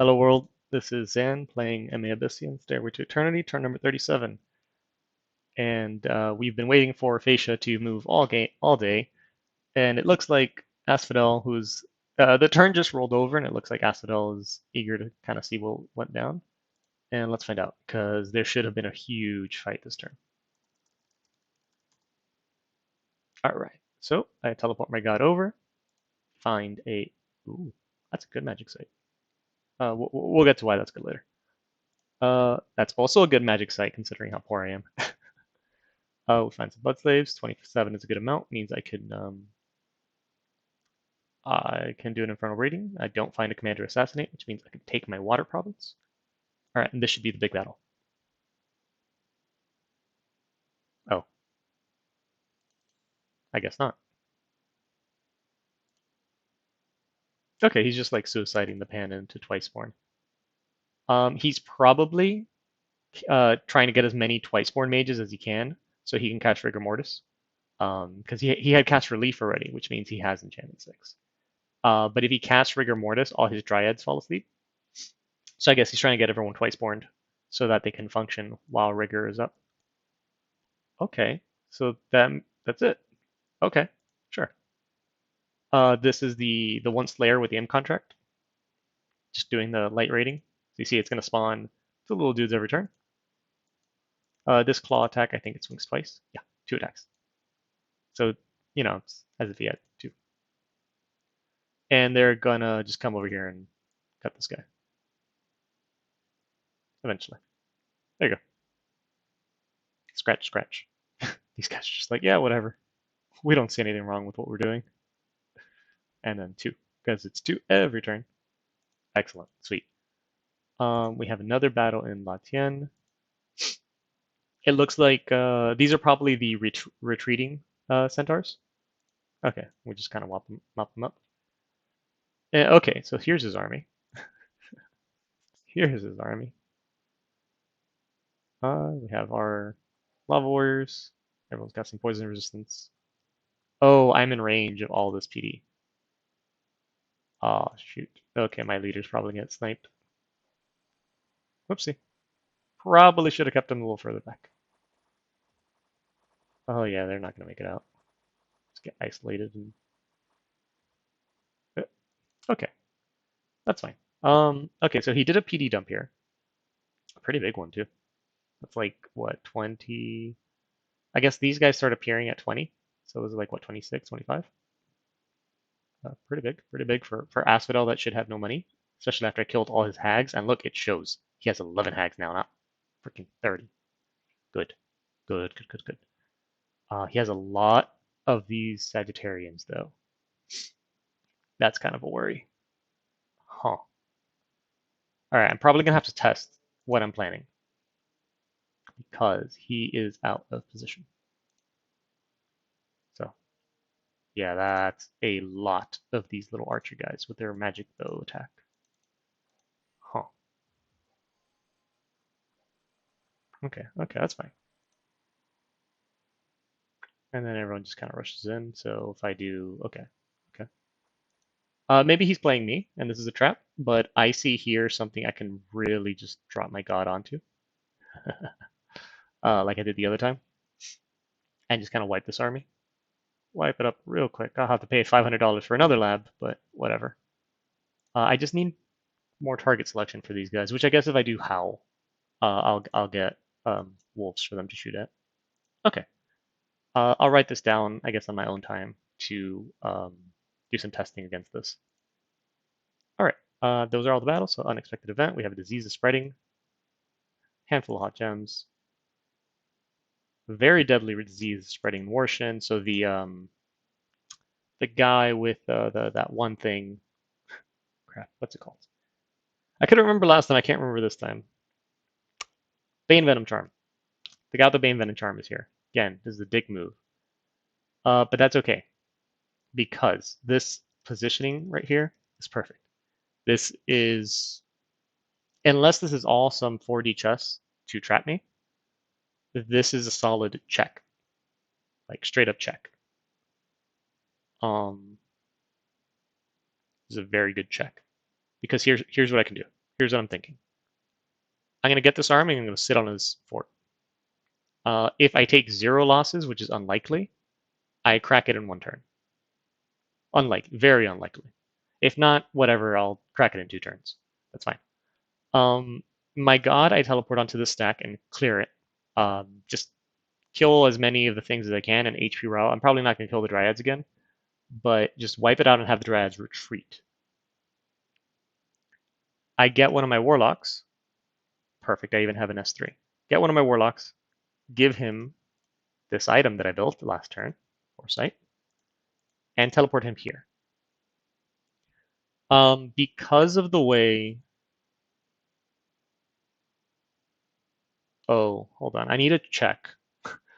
Hello world, this is Zan playing Abysia in Stairway to Eternity, turn number 37. And we've been waiting for Abysia to move all day, and it looks like Asphodel, who's the turn just rolled over, and it looks like Asphodel is eager to kind of see what went down. And let's find out, because there should have been a huge fight this turn. All right, so I teleport my god over, find a. Ooh, that's a good magic site. We'll get to why that's good later. That's also a good magic site considering how poor I am. We'll find some blood slaves. 27 is a good amount. Means I can do an infernal rating. I don't find a commander assassinate, which means I can take my water province. All right, and this should be the big battle. Oh, I guess not. Okay, he's just like suiciding the pan into Twiceborn. He's probably trying to get as many Twiceborn mages as he can, so he can cast Rigor Mortis. Because he had cast Relief already, which means he has Enchantment 6. But if he casts Rigor Mortis, all his Dryads fall asleep. So I guess he's trying to get everyone Twiceborn so that they can function while Rigor is up. Okay, so that's it. Okay, sure. This is the one Slayer with the M contract. Just doing the light rating. So you see it's going to spawn two little dudes every turn. This claw attack, I think it swings twice. Yeah, two attacks. So, it's as if he had two. And they're gonna just come over here and cut this guy. Eventually. There you go. Scratch, scratch. These guys are just like, yeah, whatever. We don't see anything wrong with what we're doing. And then two, because it's two every turn. Excellent, sweet. We have another battle in La Tienne. It looks like these are probably the retreating centaurs. Okay, we just kind of mop them up. Okay, so here's his army. Here's his army. We have our lava warriors. Everyone's got some poison resistance. Oh, I'm in range of all this PD. Oh, shoot. Okay, my leader's probably get sniped. Whoopsie. Probably should have kept him a little further back. Oh yeah, they're not gonna make it out. Just get isolated and okay, that's fine. Okay, so he did a PD dump here. A pretty big one too. That's like what, 20? I guess these guys start appearing at 20. So it was like what, 26, 25? Pretty big for Asphodel that should have no money, especially after I killed all his hags. And look, it shows. He has 11 hags now, not freaking 30. Good, good, good, good, good. He has a lot of these Sagittarians though. That's kind of a worry. Huh. All right, I'm probably gonna have to test what I'm planning because he is out of position. So yeah, that's a lot of these little archer guys with their magic bow attack. Huh. Okay, okay, that's fine. And then everyone just kind of rushes in. So if I do, okay, okay. Maybe he's playing me, and this is a trap, but I see here something I can really just drop my god onto, like I did the other time, and just kind of wipe this army. Wipe it up real quick. I'll have to pay $500 for another lab, but whatever. I just need more target selection for these guys, which I guess if I do Howl, I'll get wolves for them to shoot at. Okay, I'll write this down, I guess, on my own time to do some testing against this. All right, those are all the battles. So unexpected event. We have a disease is spreading. Handful of hot gems. Very deadly disease spreading Warshin. So the guy with that one thing. Crap, what's it called? I couldn't remember last time. I can't remember this time. Bane Venom Charm. The guy with the Bane Venom Charm is here. Again, this is a dick move. But that's okay because this positioning right here is perfect. This is, unless this is all some 4D chess to trap me, this is a solid check, like straight up check. This is a very good check because here's what I can do. Here's what I'm thinking. I'm going to get this army and I'm going to sit on his fort. If I take 0 losses, which is unlikely, I crack it in 1 turn. Unlikely, very unlikely. If not, whatever, I'll crack it in 2 turns. That's fine. My god, I teleport onto the stack and clear it. Just kill as many of the things as I can and HP route. I'm probably not going to kill the Dryads again, but just wipe it out and have the Dryads retreat. I get one of my Warlocks. Perfect, I even have an S3. Get one of my Warlocks, give him this item that I built last turn, Foresight, and teleport him here. Because of the way... Oh, hold on, I need to check.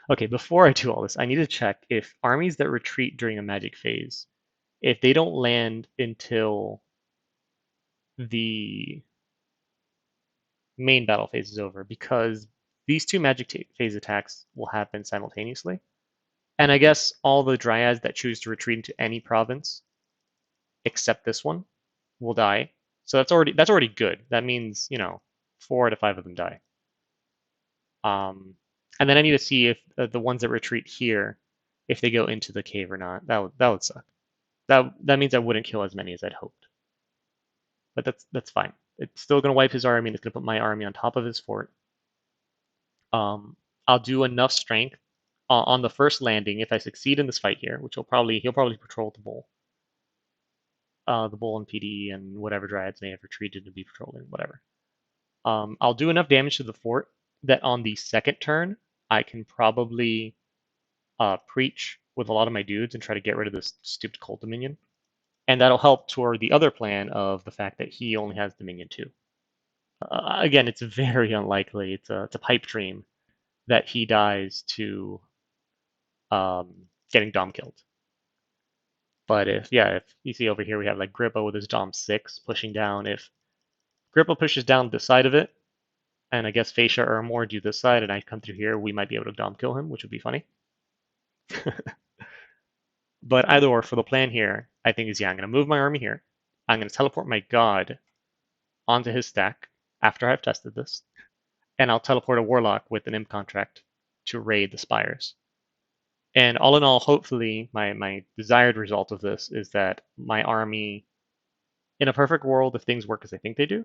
Okay, before I do all this, I need to check if armies that retreat during a magic phase, if they don't land until the main battle phase is over, because these 2 magic phase attacks will happen simultaneously. And I guess all the Dryads that choose to retreat into any province, except this one, will die. So that's already good. That means, 4 out of 5 of them die. And then I need to see if the ones that retreat here, if they go into the cave or not. That would suck. That means I wouldn't kill as many as I'd hoped. But that's fine. It's still going to wipe his army, and it's going to put my army on top of his fort. I'll do enough strength on the first landing if I succeed in this fight here, which he'll probably patrol the bull. The bull and PD and whatever Dryads may have retreated to be patrolling, whatever. I'll do enough damage to the fort that on the second turn, I can probably preach with a lot of my dudes and try to get rid of this stupid cult dominion. And that'll help toward the other plan of the fact that he only has dominion 2. Again, it's very unlikely. It's a pipe dream that he dies to getting Dom killed. But if you see over here, we have like Grippo with his Dom 6 pushing down. If Grippo pushes down this side of it, and I guess Fascia or Amor do this side, and I come through here, we might be able to Dom kill him, which would be funny. But either or, for the plan here, I think is, I'm going to move my army here. I'm going to teleport my god onto his stack after I've tested this. And I'll teleport a Warlock with an imp contract to raid the spires. And all in all, hopefully, my desired result of this is that my army, in a perfect world, if things work as I think they do,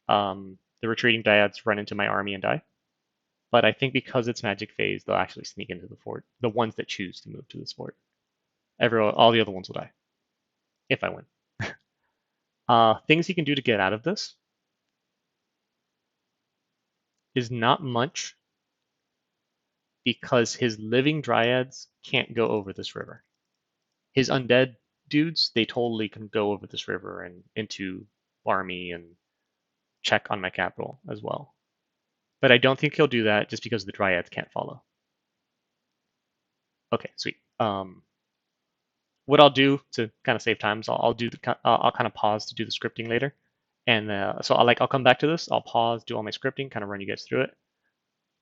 the retreating Dryads run into my army and die. But I think because it's magic phase, they'll actually sneak into the fort. The ones that choose to move to this fort. All the other ones will die. If I win. Things he can do to get out of this is not much, because his living Dryads can't go over this river. His undead dudes, they totally can go over this river and into army and check on my capital as well. But I don't think he'll do that just because the Dryads can't follow. Okay, sweet. What I'll do to kind of save time is I'll kind of pause to do the scripting later. And so I'll come back to this. I'll pause, do all my scripting, kind of run you guys through it,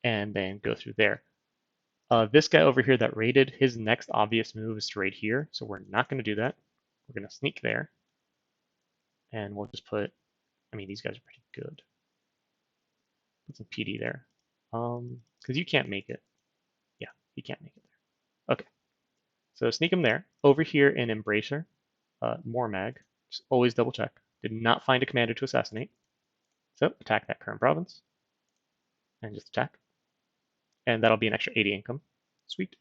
and then go through there. This guy over here that raided, his next obvious move is to raid here, so we're not going to do that. We're going to sneak there, and we'll just put, these guys are pretty good. Put some PD there, because you can't make it. Yeah, you can't make it there. Okay, so sneak him there. Over here in Embracer, more mag, just always double check. Did not find a commander to assassinate, so attack that current province, and just attack. And that'll be an extra 80 income. Sweet.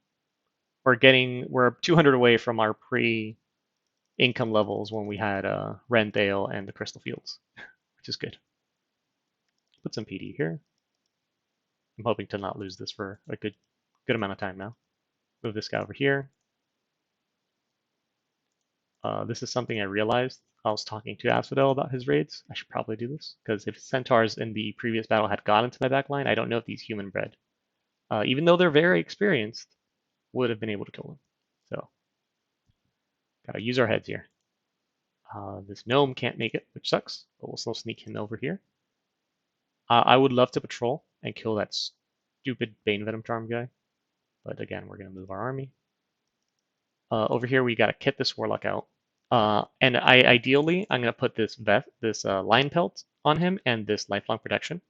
We're 200 away from our pre-income levels when we had Rendale and the Crystal Fields, which is good. Put some PD here. I'm hoping to not lose this for a good amount of time now. Move this guy over here. This is something I realized. I was talking to Asphodel about his raids. I should probably do this, because if Centaurs in the previous battle had got into my backline, I don't know if these human bred, even though they're very experienced, would have been able to kill them. So, gotta use our heads here. This gnome can't make it, which sucks, but we'll still sneak him over here. I would love to patrol and kill that stupid Bane Venom Charm guy, but again, we're gonna move our army. Over here, we gotta kit this Warlock out. And ideally, I'm gonna put this Lion Pelt on him and this lifelong protection.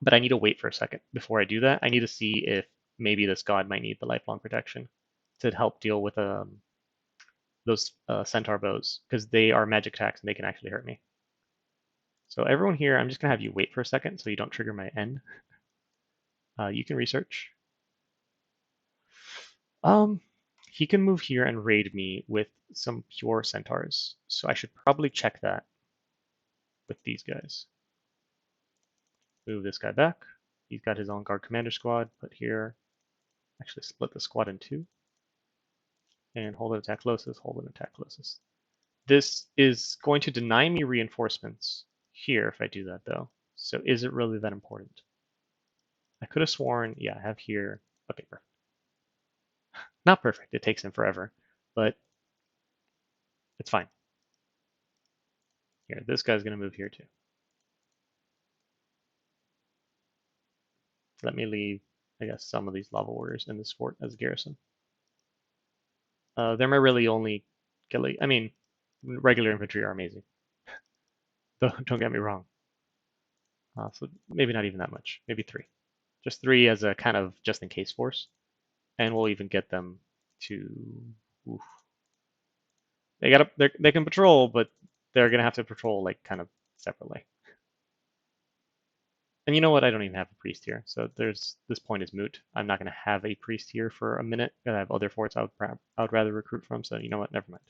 But I need to wait for a second before I do that. I need to see if maybe this god might need the lifelong protection to help deal with those centaur bows because they are magic attacks and they can actually hurt me. So everyone here, I'm just gonna have you wait for a second so you don't trigger my end. You can research. Um, he can move here and raid me with some pure centaurs. So I should probably check that with these guys. Move this guy back. He's got his own guard commander squad. Put here. Actually split the squad in two. And hold an attack closest, hold an attack closest. This is going to deny me reinforcements here if I do that though. So is it really that important? I could have sworn, yeah, I have here. Okay, perfect. Not perfect, it takes him forever, but it's fine. Here, this guy's gonna move here too. Let me leave, I guess, some of these lava warriors in this fort as a garrison. They're my really only killing. I mean, regular infantry are amazing. Don't get me wrong. So maybe not even that much. Maybe three. Just three as a kind of just in case force. And we'll even get them to. Oof. They can patrol, but they're gonna have to patrol like kind of separately. And you know what? I don't even have a priest here, so this point is moot. I'm not gonna have a priest here for a minute. I have other forts I would rather recruit from. So you know what? Never mind.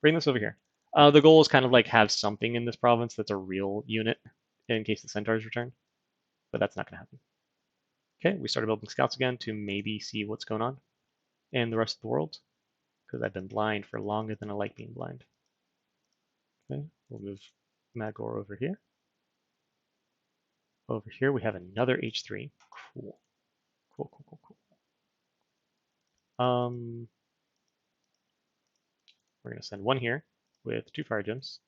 Bring this over here. The goal is kind of like have something in this province that's a real unit in case the centaurs return, but that's not gonna happen. Okay, we started building scouts again to maybe see what's going on in the rest of the world because I've been blind for longer than I like being blind. Okay, we'll move Magor over here. Over here we have another H3. Cool. Cool, cool, cool, cool. We're going to send one here with 2 fire gems.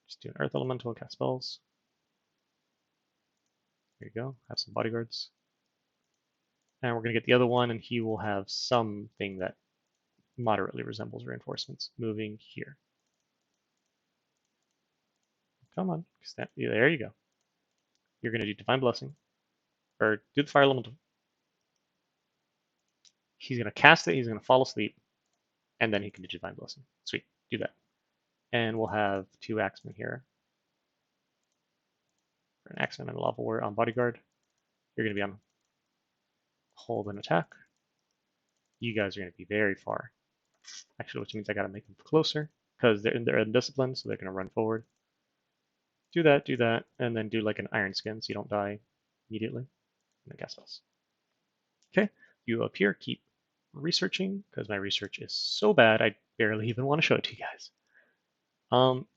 Just do an earth elemental, cast spells. There you go. Have some bodyguards. And we're going to get the other one, and he will have something that moderately resembles reinforcements moving here. Come on. There you go. You're going to do Divine Blessing. Or do the fire elemental. He's going to cast it, he's going to fall asleep, and then he can do Divine Blessing. Sweet. Do that. And we'll have 2 axemen here. An axeman and a lava warrior on bodyguard. You're going to be on hold and attack. You guys are going to be very far. Actually, which means I got to make them closer because they're undisciplined, so they're going to run forward. Do that, and then do like an iron skin so you don't die immediately. And then cast spells. Okay, you up here, keep researching because my research is so bad I barely even want to show it to you guys.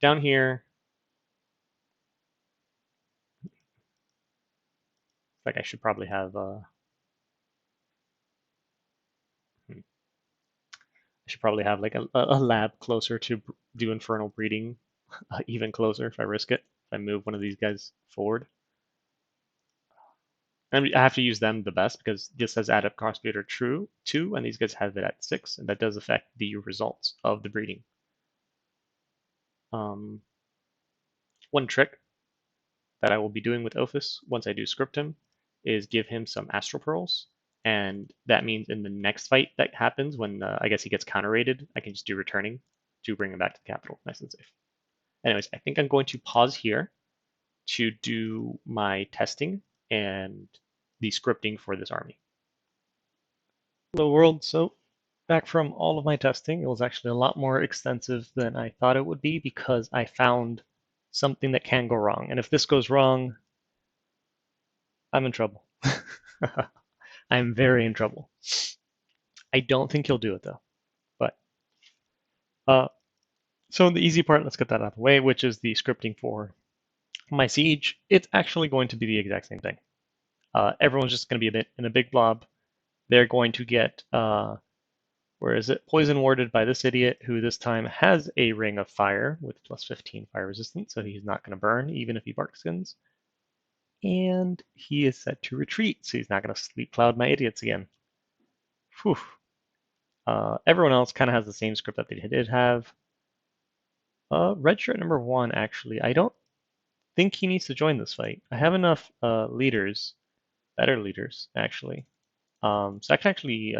Down here, like I should probably have I should probably have like a lab closer to do infernal breeding, even closer if I risk it. If I move one of these guys forward. I have to use them the best because this has add up cost beta true 2, and these guys have it at 6, and that does affect the results of the breeding. One trick that I will be doing with Ophis once I do script him is give him some astral pearls, and that means in the next fight that happens when I guess he gets counter raided, I can just do returning to bring him back to the capital, nice and safe. Anyways, I think I'm going to pause here to do my testing and the scripting for this army. Hello world, so back from all of my testing, it was actually a lot more extensive than I thought it would be because I found something that can go wrong. And if this goes wrong, I'm in trouble. I'm very in trouble. I don't think he'll do it though. But so the easy part, let's get that out of the way, which is the scripting for my siege. It's actually going to be the exact same thing. Everyone's just going to be in a big blob. They're going to get where is it? Poison warded by this idiot who this time has a ring of fire with plus 15 fire resistance, so he's not going to burn even if he bark skins. And he is set to retreat, so he's not going to sleep cloud my idiots again. Whew. Everyone else kind of has the same script that they did have. Red shirt number one, actually, I don't think he needs to join this fight. I have enough leaders, better leaders, actually. So I can actually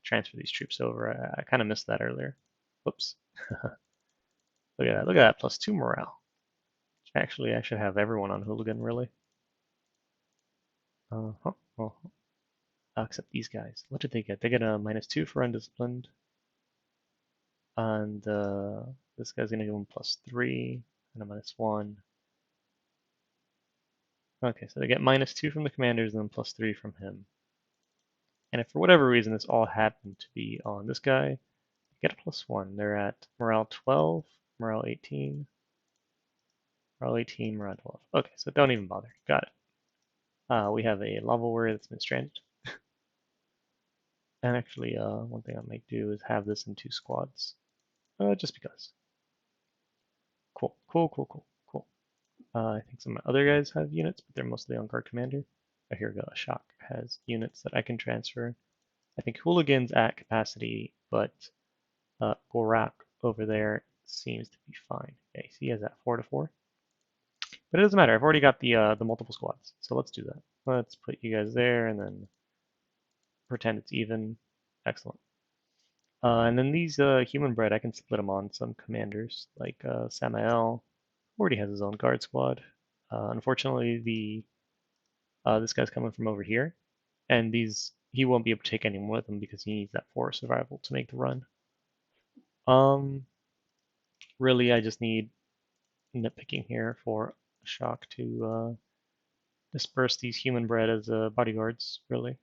transfer these troops over. I kind of missed that earlier. Whoops. Look at that. Look at that. Plus 2 morale. Actually, I should have everyone on Hooligan, really. Uh-huh. Uh-huh. Except these guys. What did they get? They get a -2 for undisciplined. And this guy's going to give them +3 and a -1. Okay, so they get -2 from the commanders and then +3 from him. And if for whatever reason this all happened to be on this guy, they get a +1. They're at morale 12, morale 18, morale 18, morale 12. Okay, so don't even bother. Got it. We have a lava warrior that's been stranded. And actually, one thing I might do is have this in 2 squads. Just because. Cool, cool, cool, cool, cool. I think some other guys have units, but they're mostly on guard commander. Oh, here we go. Shock has units that I can transfer. I think Hooligan's at capacity, but Gorak over there seems to be fine. Okay, so he has that 4-4. But it doesn't matter. I've already got the multiple squads, so let's do that. Let's put you guys there and then pretend it's even. Excellent. And then these human bred, I can split them on some commanders, like Samael already has his own guard squad. Unfortunately, this guy's coming from over here, and he won't be able to take anyone with him because he needs that forest survival to make the run. Really, I just need nitpicking here for Shock to disperse these human bred as bodyguards, really.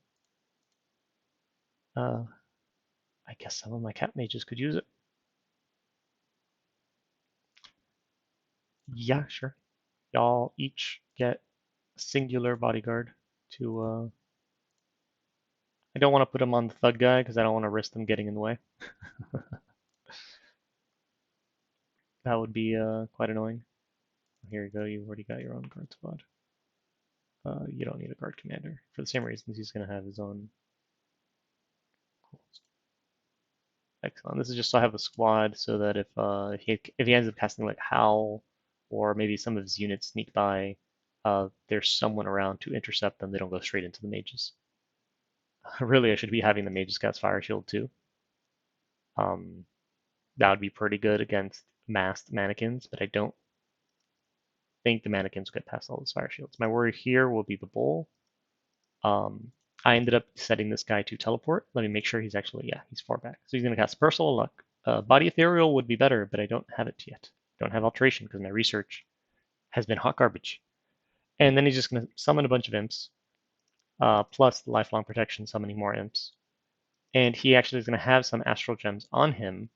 I guess some of my cat mages could use it. Yeah, sure. Y'all each get a singular bodyguard to. I don't want to put him on the thug guy because I don't want to risk them getting in the way. That would be quite annoying. Here you go. You've already got your own guard squad. You don't need a guard commander for the same reasons. He's going to have his own. Cool. Excellent. This is just so I have a squad so that if he ends up casting like Howl, or maybe some of his units sneak by, there's someone around to intercept them. They don't go straight into the mages. Really, I should be having the mages cast Fire Shield too. That would be pretty good against masked mannequins, but I don't think the mannequins get past all those Fire Shields. My worry here will be the bull. I ended up setting this guy to teleport. Let me make sure he's actually, yeah, he's far back. So he's going to cast Personal Luck. Body Ethereal would be better, but I don't have it yet. Don't have Alteration because my research has been hot garbage. And then he's just going to summon a bunch of imps, plus the Lifelong Protection summoning more imps. And he actually is going to have some Astral Gems on him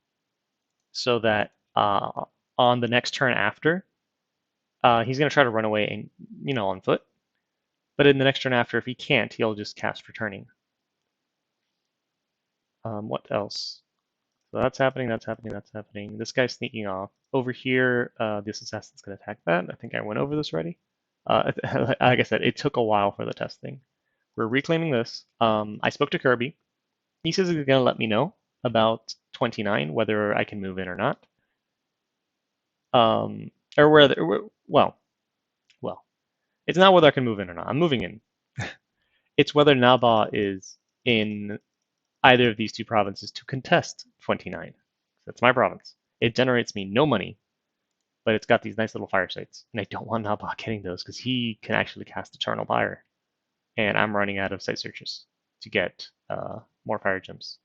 so that on the next turn after, he's going to try to run away and, on foot. But in the next turn after, if he can't, he'll just cast Returning. What else? So that's happening, that's happening, that's happening. This guy's sneaking off. Over here, this assassin's going to attack that. I think I went over this already. Like I said, it took a while for the testing. We're reclaiming this. I spoke to Kirby. He says he's going to let me know about 29, whether I can move in or not. Or whether, well, it's not whether I can move in or not. I'm moving in. It's whether Naba is in either of these two provinces to contest 29. That's my province. It generates me no money, but it's got these nice little fire sites. And I don't want Nabok getting those because he can actually cast Eternal Fire. And I'm running out of site searches to get more fire gems.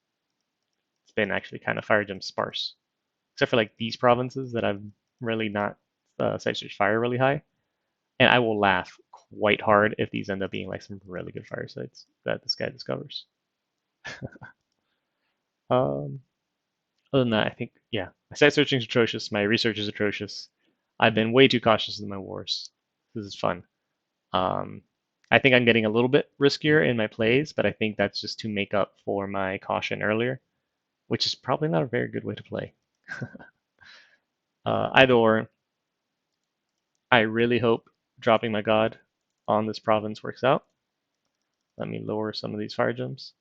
It's been actually kind of fire gem sparse. Except for like these provinces that I've really not site search fire really high. And I will laugh quite hard if these end up being like some really good fire sites that this guy discovers. um, Other than that, I think, yeah, my site searching is atrocious. My research is atrocious. I've been way too cautious in my wars. This is fun. Um, I think I'm getting a little bit riskier in my plays, but I think that's just to make up for my caution earlier, which is probably not a very good way to play. Either or, I really hope dropping my god on this province works out. Let me lower some of these fire gems.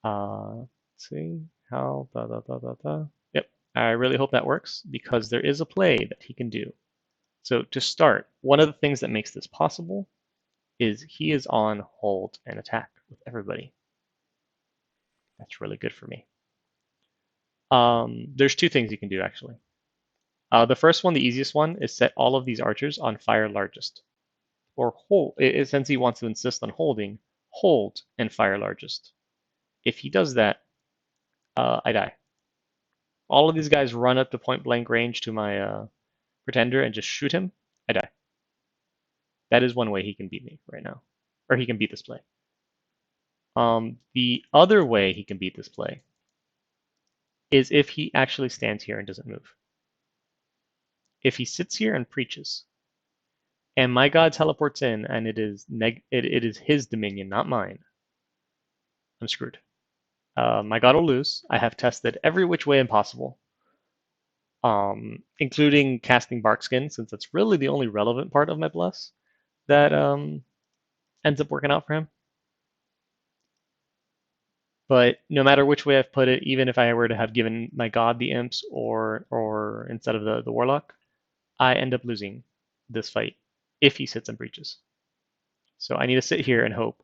Let's see how. Yep. I really hope that works because there is a play that he can do. So to start, one of the things that makes this possible is he is on hold and attack with everybody. That's really good for me. There's two things you can do actually. The first one, the easiest one, is set all of these archers on fire largest, or hold. Since he wants to insist on holding, hold and fire largest. If he does that, I die. All of these guys run up to point blank range to my pretender and just shoot him. I die. That is one way he can beat me right now, or he can beat this play. The other way he can beat this play is if he actually stands here and doesn't move. If he sits here and preaches, and my god teleports in, and it is his dominion, not mine, I'm screwed. My god will lose. I have tested every which way impossible, including casting Barkskin, since that's really the only relevant part of my bless that ends up working out for him. But no matter which way I've put it, even if I were to have given my god the imps or instead of the warlock, I end up losing this fight if he sits and breaches. So I need to sit here and hope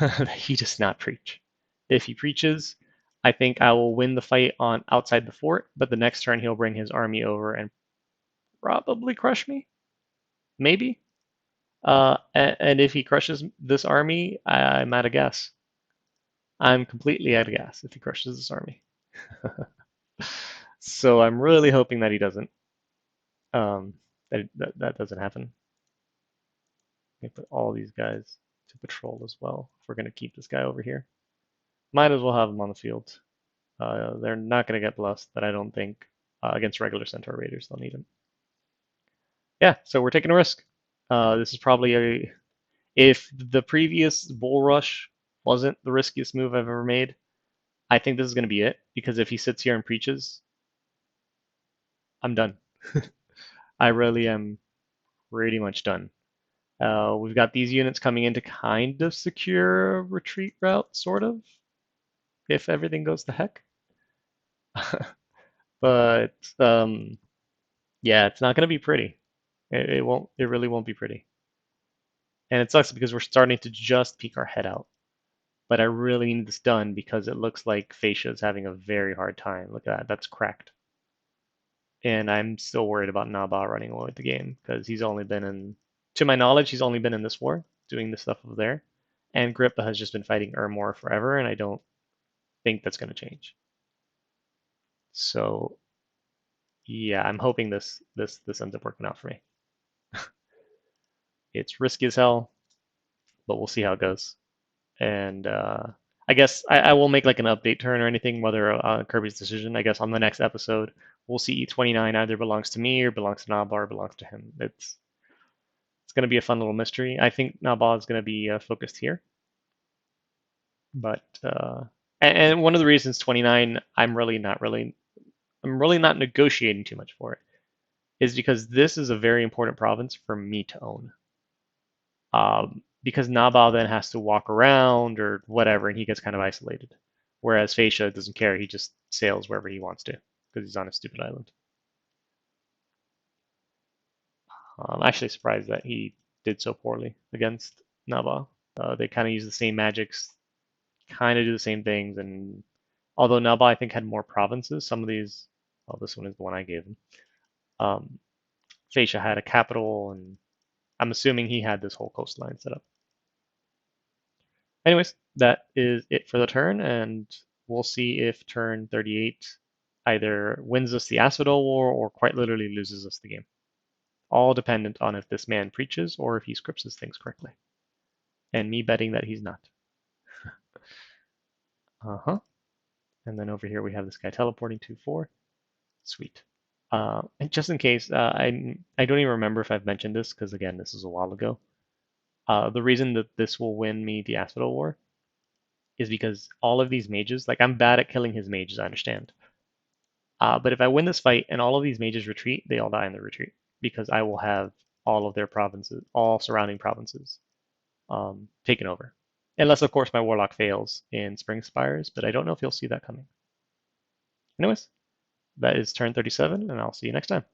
that he does not preach. If he preaches, I think I will win the fight on outside the fort, but the next turn he'll bring his army over and probably crush me. Maybe. And if he crushes this army, I'm out of gas. I'm completely out of gas if he crushes this army. So I'm really hoping that he doesn't. That doesn't happen. I put all these guys to patrol as well if we're going to keep this guy over here. Might as well have him on the field. They're not going to get blessed, but I don't think against regular Centaur Raiders they'll need him. Yeah, so we're taking a risk. This is probably a. If the previous bull rush wasn't the riskiest move I've ever made, I think this is going to be it because if he sits here and preaches, I'm done. I really am pretty much done. We've got these units coming in to kind of secure a retreat route, sort of, if everything goes to heck. But yeah, it's not going to be pretty. It won't. It really won't be pretty. And it sucks because we're starting to just peek our head out. But I really need this done because it looks like Fascia is having a very hard time. Look at that. That's cracked. And I'm still worried about Naba running away with the game because he's only been in, to my knowledge, he's only been in this war doing this stuff over there. And Grippa has just been fighting Ermor forever, and I don't think that's going to change. So yeah, I'm hoping this ends up working out for me. It's risky as hell, but we'll see how it goes. And I guess I will make like an update turn or anything, whether Kirby's decision. I guess on the next episode, we'll see E29 either belongs to me or belongs to Naba or belongs to him. It's going to be a fun little mystery. I think Naba is going to be focused here, but and one of the reasons 29, I'm really not negotiating too much for it, is because this is a very important province for me to own. Because Nabal then has to walk around or whatever, and he gets kind of isolated. Whereas Fascia doesn't care; he just sails wherever he wants to because he's on a stupid island. I'm actually surprised that he did so poorly against Nabal. They kind of use the same magics, kind of do the same things, and although Nabal I think had more provinces, some of these, oh, this one is the one I gave him. Fascia had a capital, and I'm assuming he had this whole coastline set up. Anyways, that is it for the turn, and we'll see if turn 38 either wins us the Asphodel War or quite literally loses us the game. All dependent on if this man preaches or if he scripts his things correctly. And me betting that he's not. Uh-huh. And then over here we have this guy teleporting 2-4. Sweet. And just in case, I don't even remember if I've mentioned this, because again, this is a while ago. The reason that this will win me the Asphodel War is because all of these mages, like I'm bad at killing his mages, I understand. But if I win this fight and all of these mages retreat, they all die in the retreat because I will have all of their provinces, all surrounding provinces, taken over. Unless, of course, my warlock fails in Spring Spires, but I don't know if you'll see that coming. Anyways, that is turn 37, and I'll see you next time.